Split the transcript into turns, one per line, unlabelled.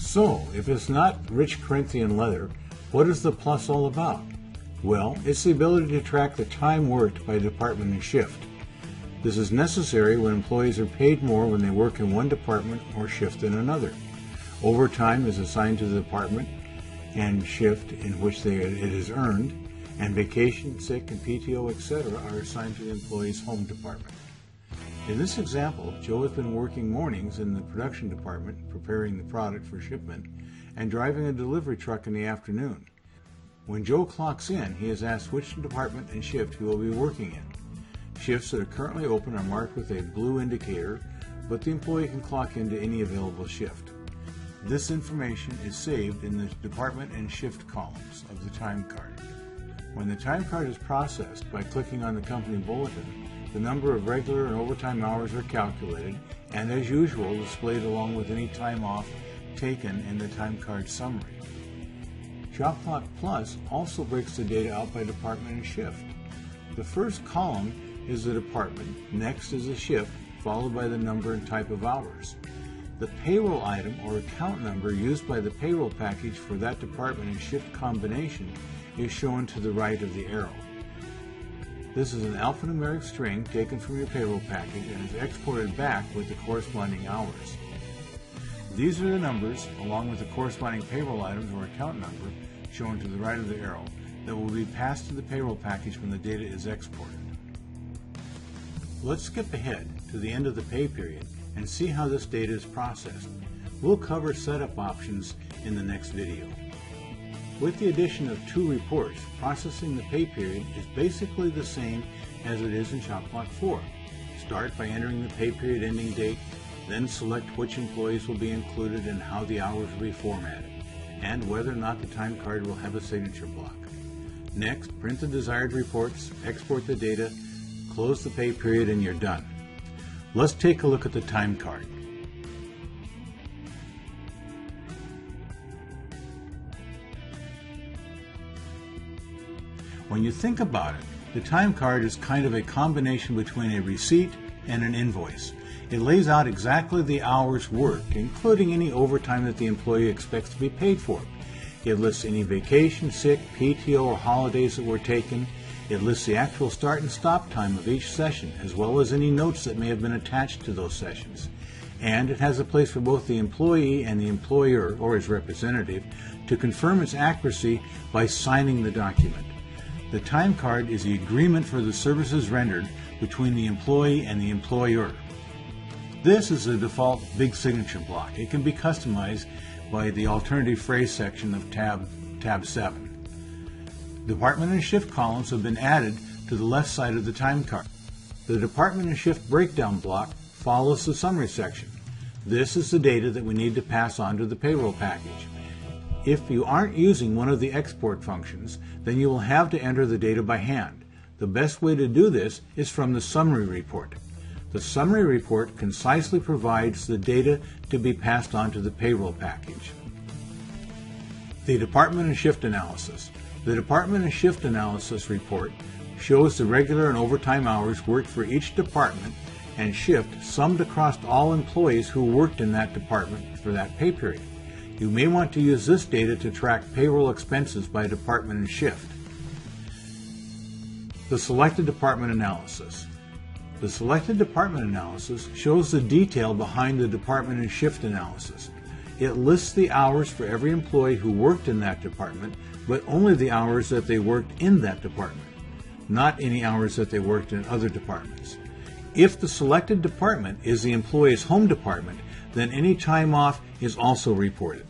So, if it's not rich Corinthian leather, what is the plus all about? Well, it's the ability to track the time worked by department and shift. This is necessary when employees are paid more when they work in one department or shift in another. Overtime is assigned to the department and shift in which it is earned, and vacation, sick, and PTO, etc. are assigned to the employee's home department. In this example, Joe has been working mornings in the production department, preparing the product for shipment, and driving a delivery truck in the afternoon. When Joe clocks in, he is asked which department and shift he will be working in. Shifts that are currently open are marked with a blue indicator, but the employee can clock into any available shift. This information is saved in the department and shift columns of the time card. When the time card is processed by clicking on the company bulletin, the number of regular and overtime hours are calculated and, as usual, displayed along with any time off taken in the time card summary. ShopClockPlus also breaks the data out by department and shift. The first column is the department, next is the shift, followed by the number and type of hours. The payroll item or account number used by the payroll package for that department and shift combination is shown to the right of the arrow. This is an alphanumeric string taken from your payroll package and is exported back with the corresponding hours. These are the numbers, along with the corresponding payroll items or account number, shown to the right of the arrow, that will be passed to the payroll package when the data is exported. Let's skip ahead to the end of the pay period and see how this data is processed. We'll cover setup options in the next video. With the addition of 2 reports, processing the pay period is basically the same as it is in ShopClock 4. Start by entering the pay period ending date, then select which employees will be included and how the hours will be formatted, and whether or not the time card will have a signature block. Next, print the desired reports, export the data, close the pay period, and you're done. Let's take a look at the time card. When you think about it, the time card is kind of a combination between a receipt and an invoice. It lays out exactly the hours worked, including any overtime that the employee expects to be paid for. It lists any vacation, sick, PTO, or holidays that were taken. It lists the actual start and stop time of each session, as well as any notes that may have been attached to those sessions. And it has a place for both the employee and the employer, or his representative, to confirm its accuracy by signing the document. The time card is the agreement for the services rendered between the employee and the employer. This is the default big signature block. It can be customized by the alternative phrase section of tab 7. Department and shift columns have been added to the left side of the time card. The department and shift breakdown block follows the summary section. This is the data that we need to pass on to the payroll package. If you aren't using one of the export functions, then you will have to enter the data by hand. The best way to do this is from the summary report. The summary report concisely provides the data to be passed on to the payroll package. The department and shift analysis. The department and shift analysis report shows the regular and overtime hours worked for each department and shift summed across all employees who worked in that department for that pay period. You may want to use this data to track payroll expenses by department and shift. The selected department analysis. The selected department analysis shows the detail behind the department and shift analysis. It lists the hours for every employee who worked in that department, but only the hours that they worked in that department, not any hours that they worked in other departments. If the selected department is the employee's home department, then any time off is also reported.